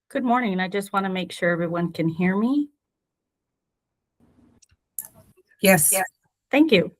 Good morning. I just want to make sure everyone can hear me. Yes. Thank you.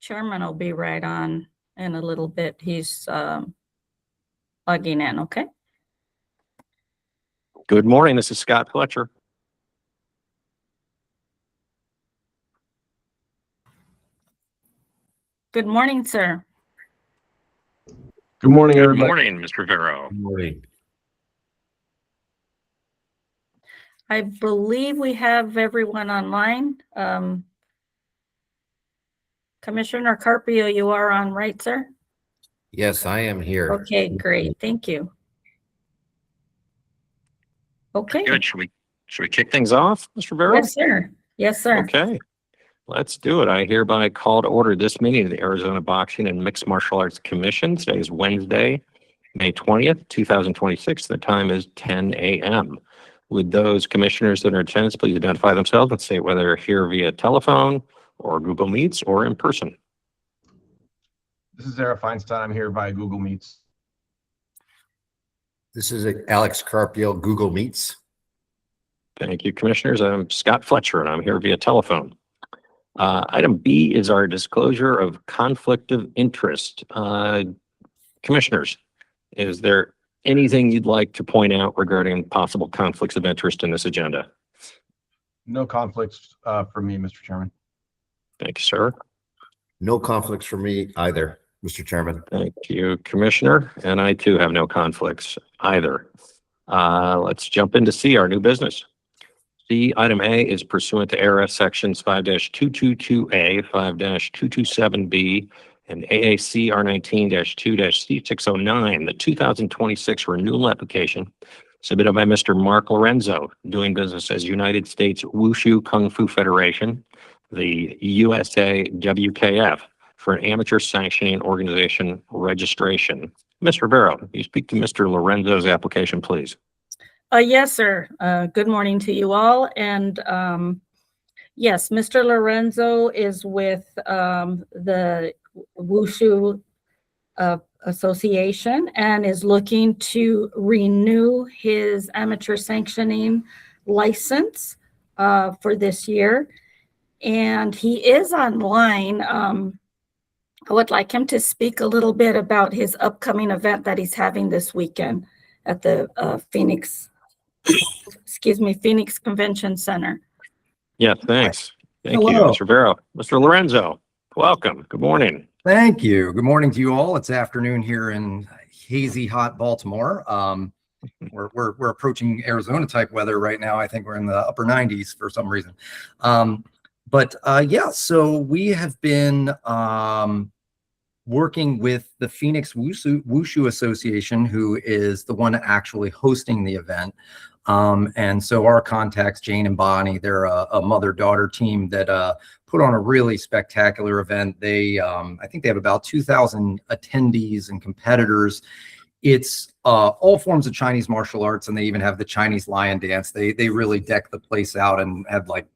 Chairman will be right on in a little bit. He's plugging in, okay? Good morning. This is Scott Fletcher. Good morning, sir. Good morning, Good everybody. morning, Mr. Vero. Good morning. I believe we have everyone online. Commissioner Carpio, you are on, right, sir? Yes, I am here. Okay, great. Thank you. Okay. Good. Should we kick things off, Mr. Vero? Yes, sir. Yes, sir. Okay. Let's do it. I hereby call to order this meeting of the Arizona Boxing and Mixed Martial Arts Commission. Today is Wednesday, May 20th, 2026. The time is 10 a.m. Would those commissioners that are in attendance please identify themselves and state whether they're here via telephone or Google Meets or in person. This is Zara Feinstein. I'm here by Google Meets. This is Alex Carpio, Google Meets. Thank you, commissioners. I'm Scott Fletcher, and I'm here via telephone. Item B is our disclosure of conflict of interest. Commissioners, is there anything you'd like to point out regarding possible conflicts of interest in this agenda? No conflicts for me, Mr. Chairman. Thank you, sir. No conflicts for me either, Mr. Chairman. Thank you, Commissioner. And I too have no conflicts either. Let's jump into C, our new business. C, item A is pursuant to ARS sections 5-222A, 5-227B, and AAC R19-2-C609, the 2026 renewal application submitted by Mr. Mark Lorenzo, doing business as United States Wushu Kung Fu Federation, the USA WKF, for an amateur sanctioning organization registration. Mr. Vero, you speak to Mr. Lorenzo's application, please. Yes, sir. Good morning to you all. And yes, Mr. Lorenzo is with the Wushu Association and is looking to renew his amateur sanctioning license for this year. And he is online. I would like him to speak a little bit about his upcoming event that he's having this weekend at the Phoenix Convention Center. Yes, thanks. Thank you, Hello. Mr. Vero. Mr. Lorenzo, welcome. Good morning. Thank you. Good morning to you all. It's afternoon here in hazy, hot Baltimore. We're approaching Arizona type weather right now. I think we're in the upper 90s for some reason. Yeah, so we have been working with the Phoenix Wushu Association, who is the one actually hosting the event. And so our contacts, Jane and Bonnie, they're a mother-daughter team that put on a really spectacular event. They, I think they have about 2,000 attendees and competitors. It's all forms of Chinese martial arts, and they even have the Chinese lion dance. They really deck the place out and had like,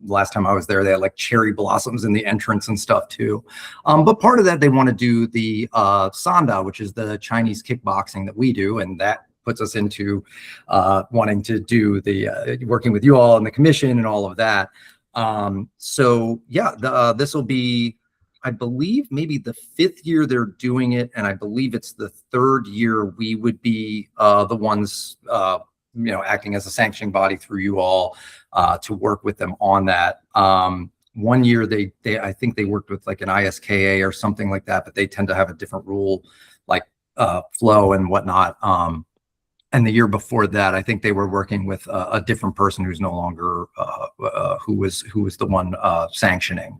last time I was there, they had like cherry blossoms in the entrance and stuff too. But part of that, they want to do the Sanda, which is the Chinese kickboxing that we do, and that puts us into wanting to do the working with you all and the commission and all of that. So yeah, this will be, I believe, maybe the 5th year they're doing it, and I believe it's the 3rd year we would be the ones acting as a sanctioning body through you all to work with them on that. One year they I think they worked with like an ISKA or something like that, but they tend to have a different rule, like flow and whatnot. And the year before that, I think they were working with a different person who's no longer who was the one sanctioning.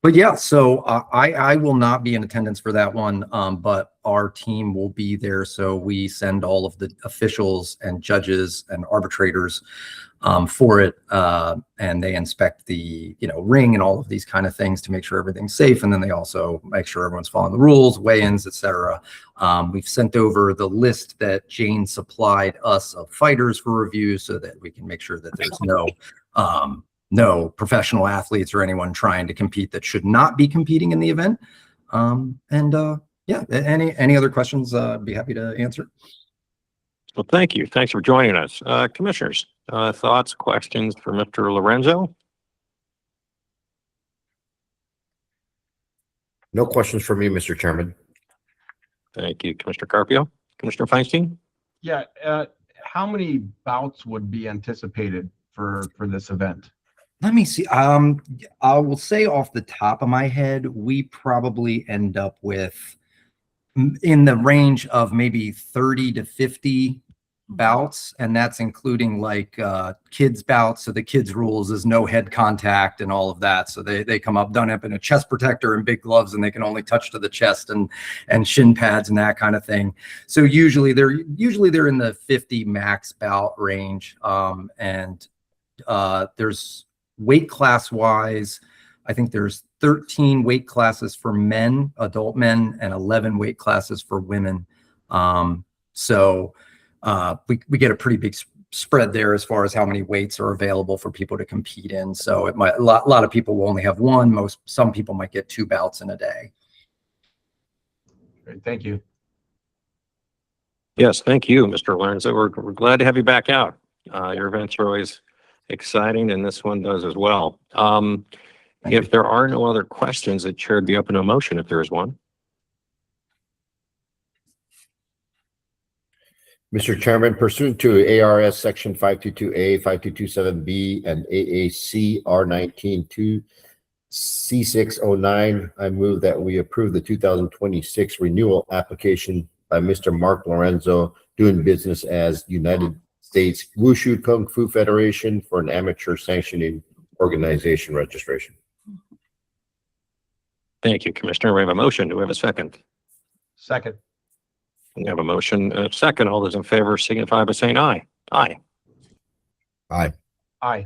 But yeah, so I will not be in attendance for that one, but our team will be there. So we send all of the officials and judges and arbitrators for it, and they inspect the ring and all of these kind of things to make sure everything's safe, and then they also make sure everyone's following the rules, weigh-ins, etc. We've sent over the list that Jane supplied us of fighters for review so that we can make sure that there's no professional athletes or anyone trying to compete that should not be competing in the event. Yeah, any other questions? I'd be happy to answer. Well, thank you. Thanks for joining us. Commissioners, thoughts, questions for Mr. Lorenzo? No questions for me, Mr. Chairman. Thank you, Commissioner Carpio. Commissioner Feinstein? Yeah, how many bouts would be anticipated for this event? Let me see. I will say off the top of my head, we probably end up with in the range of maybe 30 to 50 bouts, and that's including like kids bouts. So the kids rules is no head contact and all of that. So they come up done up in a chest protector and big gloves, and they can only touch to the chest and shin pads and that kind of thing. So usually they're in the 50 max bout range. There's weight class wise, I think there's 13 weight classes for men, adult men, and 11 weight classes for women. So we get a pretty big spread there as far as how many weights are available for people to compete in. So a lot of people will only have one. Some people might get 2 bouts in a day. Great, thank you. Yes, thank you, Mr. Lorenzo. We're glad to have you back out. Your events are always exciting, and this one does as well. If there are no other questions, the chair would be open to a motion if there is one. Mr. Chairman, pursuant to ARS Section 522A, 5227B, and AAC R19-2 C609, I move that we approve the 2026 renewal application by Mr. Mark Lorenzo, doing business as United States Wushu Kung Fu Federation, for an amateur sanctioning organization registration. Thank you, Commissioner. We have a motion. Do we have a second? Second. We have a motion, a second. All those in favor signify by saying aye. Aye. Aye. Aye.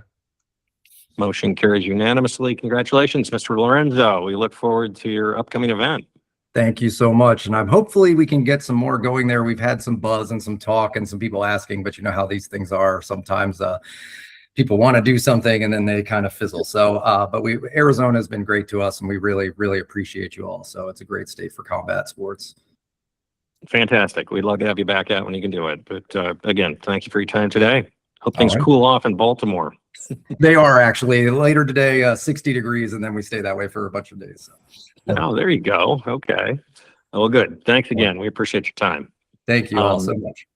Motion carries unanimously. Congratulations, Mr. Lorenzo. We look forward to your upcoming event. Thank you so much. And hopefully we can get some more going there. We've had some buzz and some talk and some people asking, but you know how these things are. Sometimes people want to do something and then they kind of fizzle. So, but Arizona has been great to us, and we really, really appreciate you all. So it's a great state for combat sports. Fantastic. We'd love to have you back out when you can do it. But again, thank you for your time today. Hope things All right. cool off in Baltimore. They are actually later today, 60 degrees, and then we stay that way for a bunch of days. So. Oh, there you go. Okay. Well, good. Thanks again. We appreciate your time. Thank you all so much.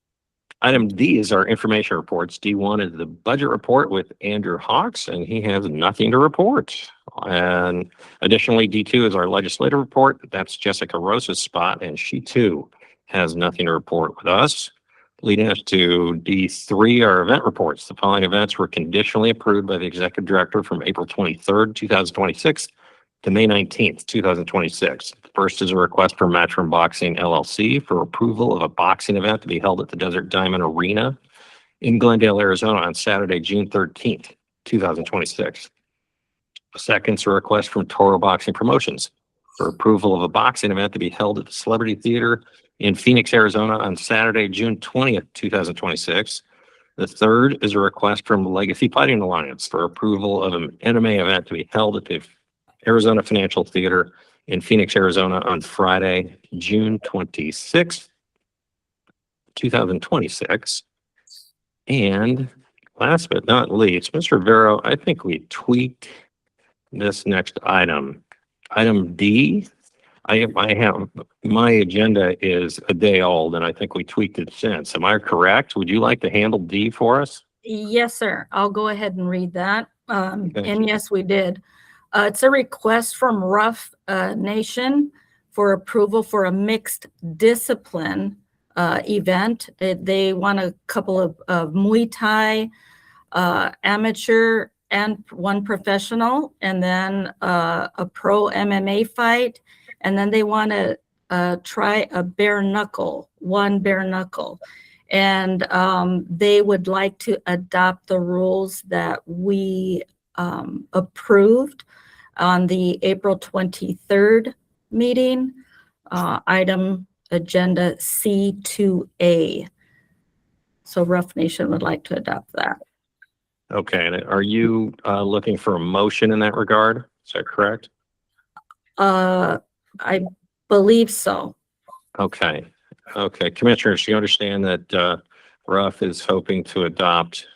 Item D is our information reports. D1 is the budget report with Andrew Hawks, and he has nothing to report. And additionally, D2 is our legislative report. That's Jessica Rosa's spot, and she too has nothing to report with us. Leading us to D3, our event reports. The following events were conditionally approved by the executive director from April 23rd, 2026 to May 19th, 2026. The first is a request from Matchroom Boxing LLC for approval of a boxing event to be held at the Desert Diamond Arena in Glendale, Arizona on Saturday, June 13th, 2026. The second is a request from Toro Boxing Promotions for approval of a boxing event to be held at the Celebrity Theater in Phoenix, Arizona on Saturday, June 20th, 2026. The third is a request from Legacy Fighting Alliance for approval of an MMA event to be held at the Arizona Financial Theater in Phoenix, Arizona on Friday, June 26th, 2026. And last but not least, Mr. Vero, I think we tweaked this next item. Item D, I have, my agenda is a day old, and I think we tweaked it since. Am I correct? Would you like to handle D for us? Yes, sir. I'll go ahead and read that. Okay. And yes, we did. It's a request from Rough Nation for approval for a mixed discipline event. They want a couple of Muay Thai amateur and one professional, and then a pro MMA fight. And then they want to try a bare knuckle, one bare knuckle. And they would like to adopt the rules that we approved on the April 23rd meeting, item agenda C2A. So Rough Nation would like to adopt that. Okay, and are you looking for a motion in that regard? Is that correct? I believe so. Okay, okay. Commissioners, you understand that Ruff is hoping to adopt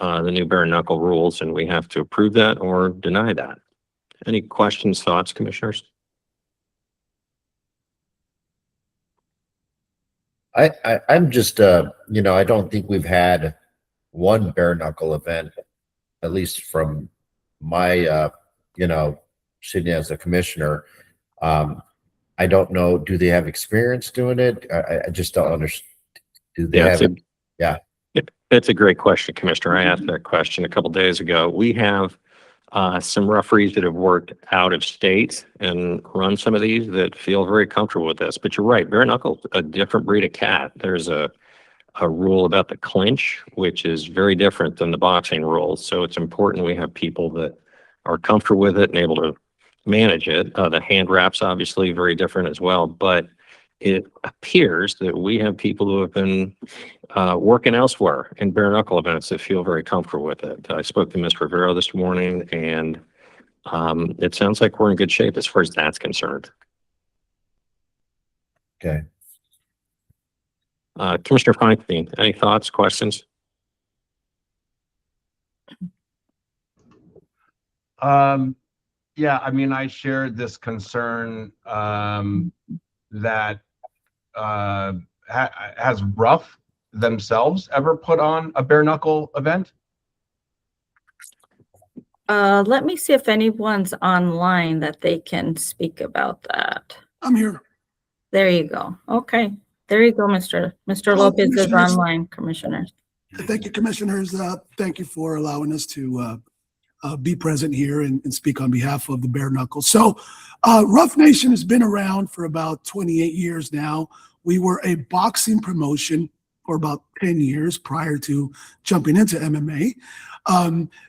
the new bare knuckle rules, and we have to approve that or deny that. Any questions, thoughts, commissioners? I'm just, you know, I don't think we've had one bare knuckle event, at least from my, you know, sitting as a commissioner. I don't know. Do they have experience doing it? I just don't understand. Do they have? It's a great question, Commissioner. I asked that question a couple days ago. We have some referees that have worked out of state and run some of these that feel very comfortable with this. But you're right, bare knuckle, a different breed of cat. There's a rule about the clinch, which is very different than the boxing rules. So it's important we have people that are comfortable with it and able to manage it. The hand wraps, obviously, very different as well. But it appears that we have people who have been working elsewhere in bare knuckle events that feel very comfortable with it. I spoke to Ms. Rivero this morning, and it sounds like we're in good shape as far as that's concerned. Okay. Commissioner Feinstein, any thoughts, questions? Yeah, I mean, I shared this concern that has Ruff themselves ever put on a bare knuckle event? Let me see if anyone's online that they can speak about that. I'm here. There you go. Okay. There you go, Mr. Hello, Lopez is Commissioners. online, Commissioners. Thank you, Commissioners. Thank you for allowing us to be present here and speak on behalf of the Bare Knuckles. So Rough Nation has been around for about 28 years now. We were a boxing promotion for about 10 years prior to jumping into MMA.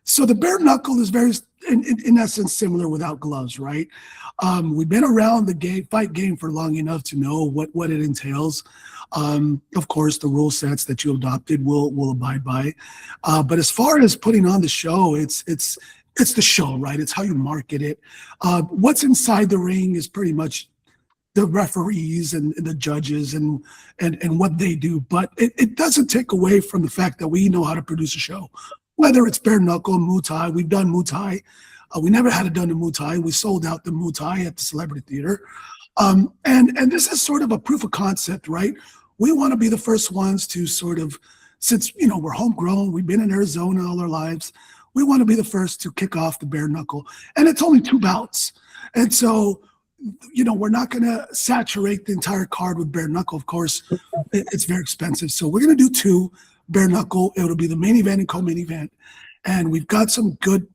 So the bare knuckle is very, in essence, similar without gloves, right? We've been around the fight game for long enough to know what it entails. Of course, the rule sets that you adopted will abide by. But as far as putting on the show, it's the show, right? It's how you market it. What's inside the ring is pretty much the referees and the judges and what they do. But it doesn't take away from the fact that we know how to produce a show. Whether it's bare knuckle, Muay Thai, we've done Muay Thai. We never had it done in Muay Thai. We sold out the Muay Thai at the Celebrity Theater. And this is sort of a proof of concept, right? We want to be the first ones to sort of, since, you know, we're homegrown, we've been in Arizona all our lives, we want to be the first to kick off the bare knuckle. And it's only 2 bouts. And so, you know, we're not going to saturate the entire card with bare knuckle. Of course, it's very expensive. So we're going to do 2 bare knuckle. It'll be the main event and co-main event. And we've got some good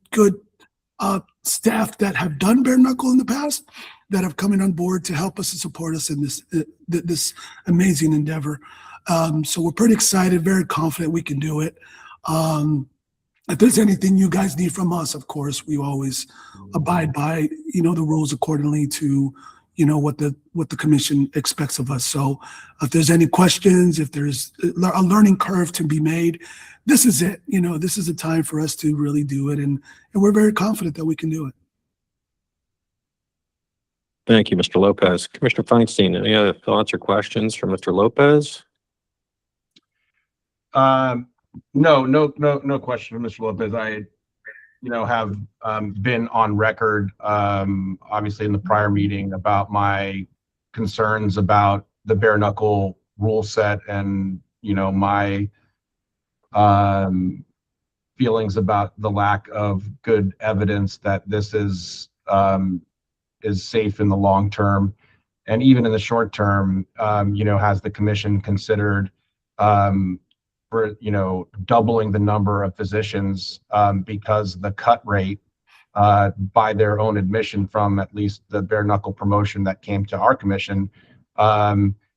staff that have done bare knuckle in the past that have come in on board to help us and support us in this amazing endeavor. So we're pretty excited, very confident we can do it. If there's anything you guys need from us, of course, we always abide by, you know, the rules accordingly to, you know, what the commission expects of us. So if there's any questions, if there's a learning curve to be made, this is it. You know, this is a time for us to really do it. And we're very confident that we can do it. Thank you, Mr. Lopez. Commissioner Feinstein, any other thoughts or questions from Mr. Lopez? No question, Mr. Lopez. I, you know, have been on record, obviously in the prior meeting, about my concerns about the bare knuckle rule set and, you know, my feelings about the lack of good evidence that this is safe in the long term. And even in the short term, has the commission considered doubling the number of physicians because the cut rate by their own admission from at least the bare knuckle promotion that came to our commission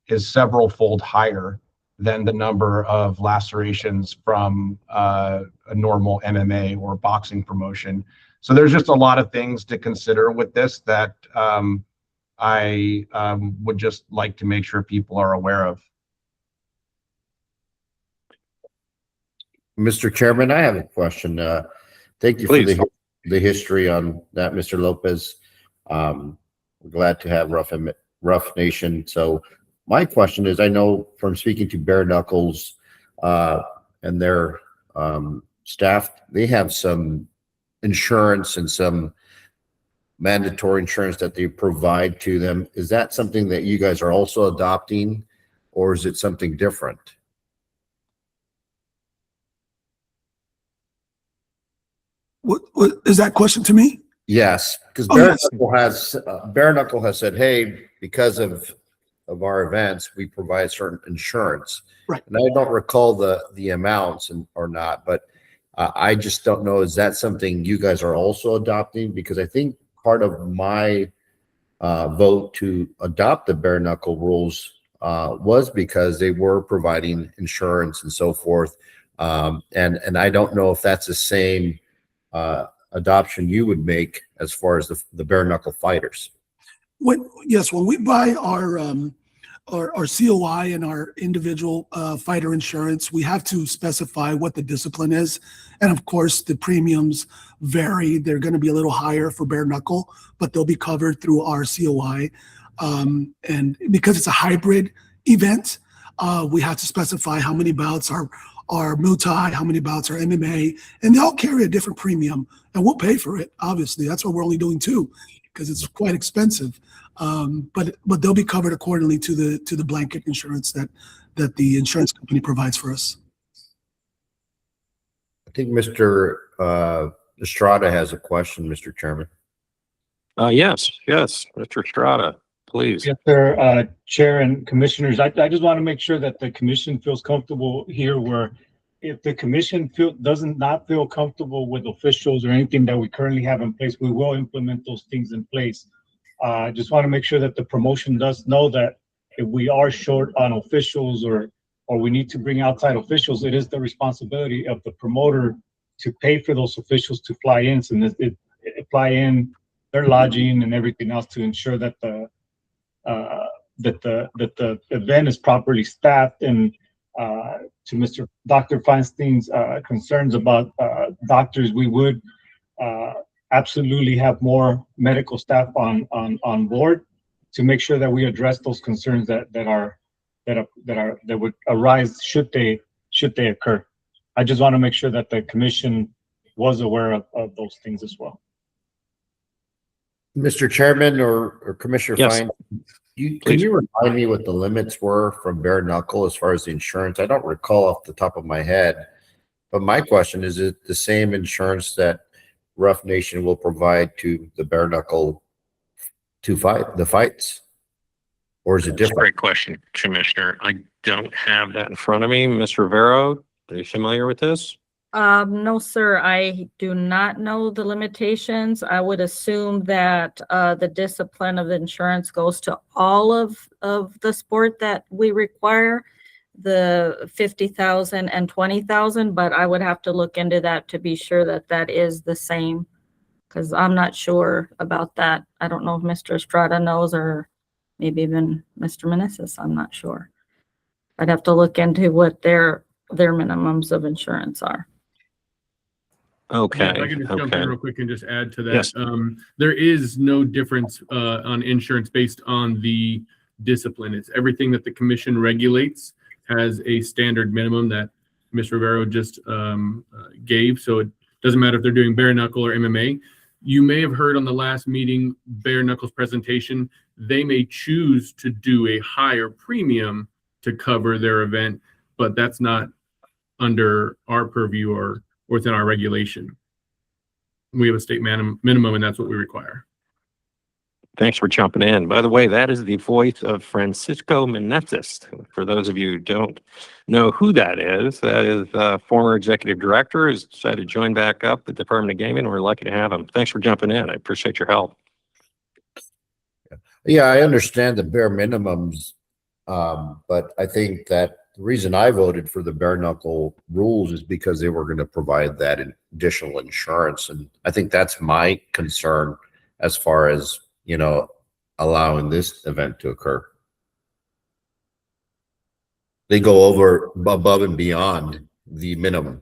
is several fold higher than the number of lacerations from a normal MMA or boxing promotion. So there's just a lot of things to consider with this that I would just like to make sure people are aware of. Mr. Chairman, I have a question. Thank you Please. for the history on that, Mr. Lopez. We're glad to have Rough Nation. So my question is, I know from speaking to Bare Knuckles and their staff, they have some insurance and some mandatory insurance that they provide to them. Is that something that you guys are also adopting, or is it something different? What is that question to me? Yes, because Oh, yes. Bare Knuckle has said, hey, because of our events, we provide certain insurance. Right. And I don't recall the amounts or not, but I just don't know. Is that something you guys are also adopting? Because I think part of my vote to adopt the bare knuckle rules was because they were providing insurance and so forth. And I don't know if that's the same adoption you would make as far as the bare knuckle fighters. When we buy our COI and our individual fighter insurance, we have to specify what the discipline is. And of course, the premiums vary. They're going to be a little higher for bare knuckle, but they'll be covered through our COI. And because it's a hybrid event, we have to specify how many bouts are Muay Thai, how many bouts are MMA, and they all carry a different premium. And we'll pay for it, obviously. That's why we're only doing 2, because it's quite expensive. But they'll be covered accordingly to the blanket insurance that the insurance company provides for us. I think Mr. Estrada has a question, Mr. Chairman. Yes, Mr. Estrada, please. Yes, sir. Chair and commissioners, I just want to make sure that the commission feels comfortable here, where if the commission does not feel comfortable with officials or anything that we currently have in place, we will implement those things in place. I just want to make sure that the promotion does know that if we are short on officials or we need to bring outside officials, it is the responsibility of the promoter to pay for those officials to fly in, and fly in their lodging and everything else to ensure that the event is properly staffed. And to Mr. Dr. Feinstein's concerns about doctors, we would absolutely have more medical staff on board to make sure that we address those concerns that would arise should they occur. I just want to make sure that the commission was aware of those things as well. Mr. Chairman or Commissioner Yes. Fine, can you remind me what the limits were from bare knuckle as far as the insurance? I don't recall off the top of my head, but my question is it the same insurance that Rough Nation will provide to the bare knuckle to fight the fights, or is it That's a different? great question, Commissioner. I don't have that in front of me. Ms. Rivero, are you familiar with this? No, sir, I do not know the limitations. I would assume that the discipline of insurance goes to all of the sport that we require, the 50,000 and 20,000, but I would have to look into that to be sure that that is the same, because I'm not sure about that. I don't know if Mr. Estrada knows, or maybe even Mr. Meneses. I'm not sure. I'd have to look into what their minimums of insurance are. Okay. Yeah, if I can just jump in Okay. real quick and just add to that. Yes. There is no difference on insurance based on the discipline. It's everything that the commission regulates has a standard minimum that Ms. Rivero just gave. So it doesn't matter if they're doing bare knuckle or MMA. You may have heard on the last meeting, bare knuckles presentation, they may choose to do a higher premium to cover their event, but that's not under our purview or within our regulation. We have a state minimum, and that's what we require. Thanks for jumping in. By the way, that is the voice of Francisco Meneses. For those of you who don't know who that is former executive director who's decided to join back up the Department of Gaming. We're lucky to have him. Thanks for jumping in. I appreciate your help. Yeah, I understand the bare minimums, but I think that the reason I voted for the bare knuckle rules is because they were going to provide that additional insurance. And I think that's my concern as far as, allowing this event to occur. They go above and beyond the minimum.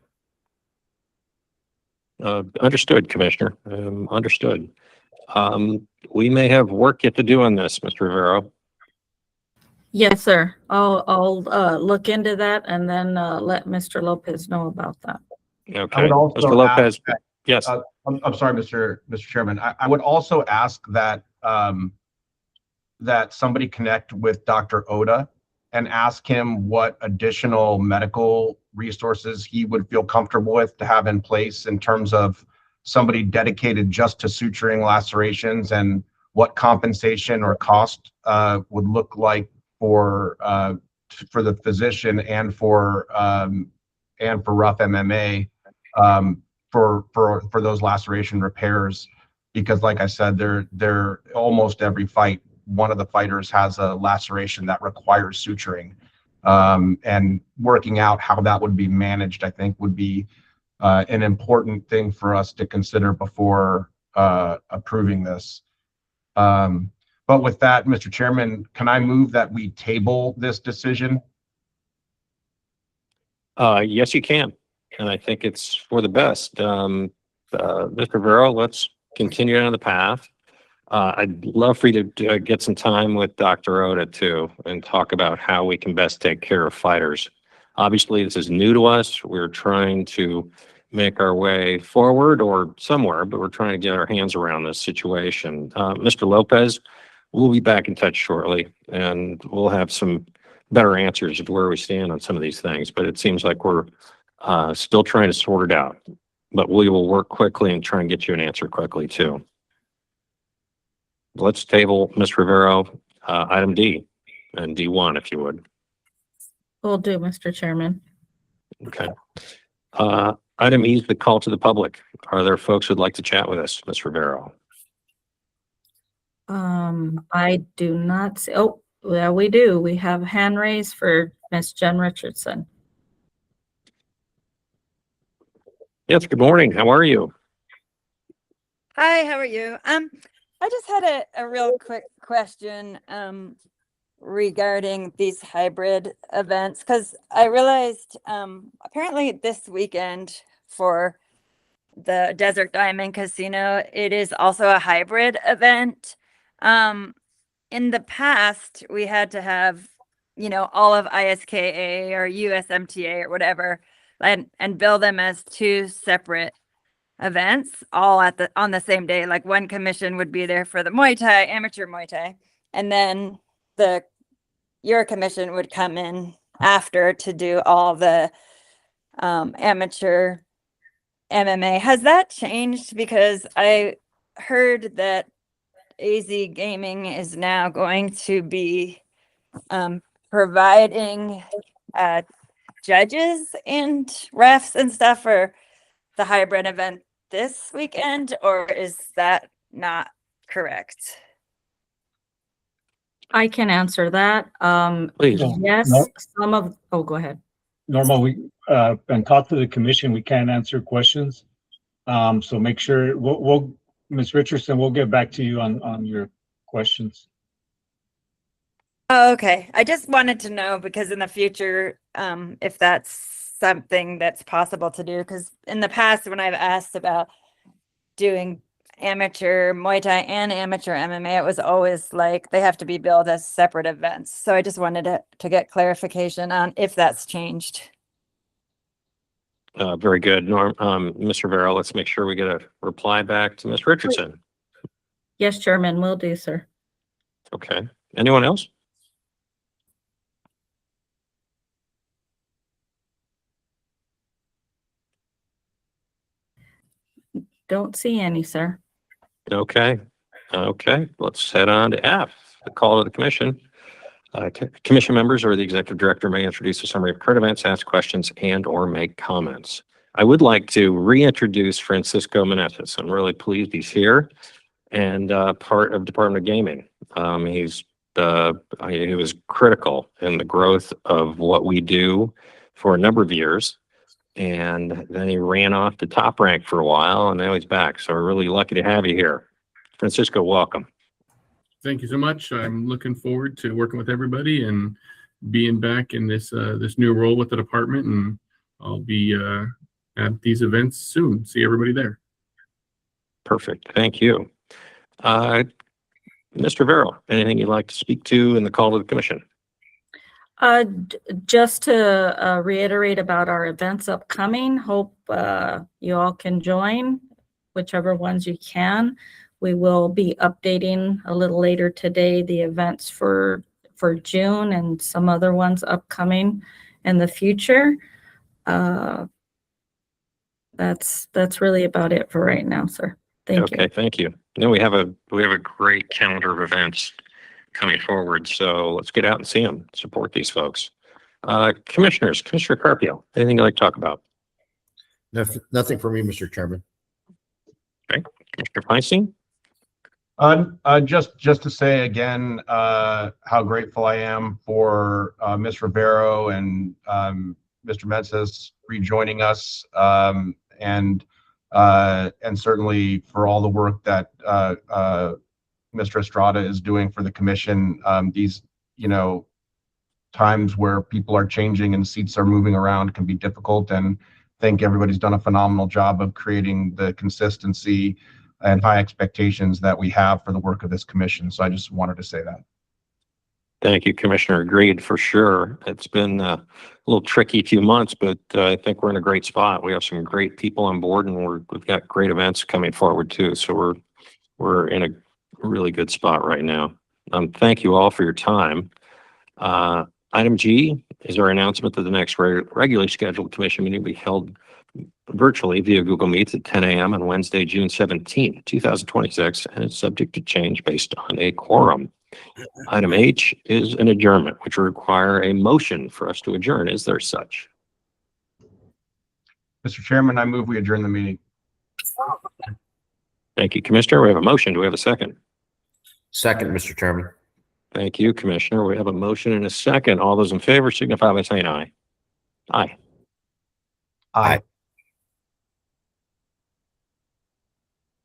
Understood, Commissioner. Understood. We may have work yet to do on this, Mr. Rivero. Yes, sir. I'll look into that and then let Mr. Lopez know about that. Okay. I would also Mr. Lopez, ask that- yes. I'm sorry, Mr. Chairman. I would also ask that that somebody connect with Dr. Oda and ask him what additional medical resources he would feel comfortable with to have in place in terms of somebody dedicated just to suturing lacerations, and what compensation or cost would look like for the physician and for Rough MMA for those laceration repairs. Because like I said, they're almost every fight, one of the fighters has a laceration that requires suturing, and working out how that would be managed, I think, would be an important thing for us to consider before approving this. But with that, Mr. Chairman, can I move that we table this decision? Yes, you can. And I think it's for the best. Mr. Rivero, let's continue on the path. I'd love for you to get some time with Dr. Oda too and talk about how we can best take care of fighters. Obviously, this is new to us. We're trying to make our way forward or somewhere, but we're trying to get our hands around this situation. Mr. Lopez, we'll be back in touch shortly and we'll have some better answers of where we stand on some of these things. But it seems like we're still trying to sort it out. But we will work quickly and try and get you an answer quickly too. Let's table, Ms. Rivero, item D and D1, if you would. Will do, Mr. Chairman. Okay. Item E is the call to the public. Are there folks who'd like to chat with us, Ms. Rivero? I do not see, oh, well, we do. We have a hand raised for Miss Jen Richardson. Yes, good morning. How are you? Hi, how are you? I just had a real quick question regarding these hybrid events, because I realized apparently this weekend for the Desert Diamond Casino, it is also a hybrid event. In the past, we had to have, all of ISKA or USMTA or whatever, and bill them as two separate events all on the same day. Like one commission would be there for the Muay Thai, amateur Muay Thai, and then your commission would come in after to do all the amateur MMA. Has that changed? Because I heard that AZ Gaming is now going to be providing judges and refs and stuff for the hybrid event this weekend, or is that not correct? I can answer that. Please. Yes, No. go ahead. Norma, and talk to the commission, we can't answer questions. So make sure, Ms. Richardson, we'll get back to you on your questions. Oh, okay. I just wanted to know, because in the future, if that's something that's possible to do, because in the past, when I've asked about doing amateur Muay Thai and amateur MMA, it was always like they have to be billed as separate events. So I just wanted to get clarification on if that's changed. Very good. Mr. Rivero, let's make sure we get a reply back to Ms. Richardson. Yes, Chairman, will do, sir. Okay. Anyone else? Don't see any, sir. Okay. Okay, let's head on to F, the call of the commission. Commission members or the executive director may introduce a summary of current events, ask questions, and or make comments. I would like to reintroduce Francisco Meneses. I'm really pleased he's here and part of Department of Gaming. He was critical in the growth of what we do for a number of years. And then he ran off to Top Rank for a while, and now he's back. So we're really lucky to have you here. Francisco, welcome. Thank you so much. I'm looking forward to working with everybody and being back in this new role with the department. And I'll be at these events soon. See everybody there. Perfect. Thank you. Mr. Vero, anything you'd like to speak to in the call of the commission? Just to reiterate about our events upcoming, hope you all can join, whichever ones you can. We will be updating a little later today the events for June and some other ones upcoming in the future. That's really about it for right now, sir. Thank you. Okay, thank you. No, we have a great calendar of events coming forward, so let's get out and see them, support these folks. Commissioners, Commissioner Carpio, anything you'd like to talk about? Nothing for me, Mr. Chairman. Okay, Commissioner Feinstein? Just to say again, how grateful I am for Ms. Rivero and Mr. Meneses rejoining us, and certainly for all the work that Mr. Estrada is doing for the commission. These, times where people are changing and seats are moving around can be difficult, and I think everybody's done a phenomenal job of creating the consistency and high expectations that we have for the work of this commission. So I just wanted to say that. Thank you, Commissioner. Agreed for sure. It's been a little tricky few months, but I think we're in a great spot. We have some great people on board, and we've got great events coming forward too. So we're in a really good spot right now. Thank you all for your time. Item G is our announcement that the next regularly scheduled commission meeting will be held virtually via Google Meets at 10 a.m. on Wednesday, June 17, 2026, and it's subject to change based on a quorum. Item H is an adjournment, which will require a motion for us to adjourn. Is there such? Mr. Chairman, I move we adjourn the meeting. Thank you, Commissioner. We have a motion. Do we have a second? Second, Mr. Chairman. Thank you, Commissioner. We have a motion and a second. All those in favor signify by saying aye. Aye. Aye.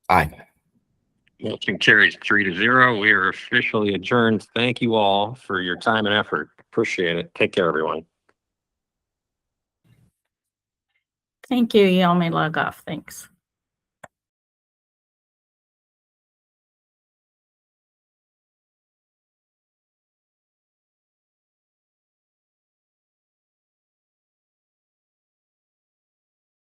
Aye. Motion carries 3-0. We are officially adjourned. Thank you all for your time and effort. Appreciate it. Take care, everyone. Thank you. You all may log off. Thanks.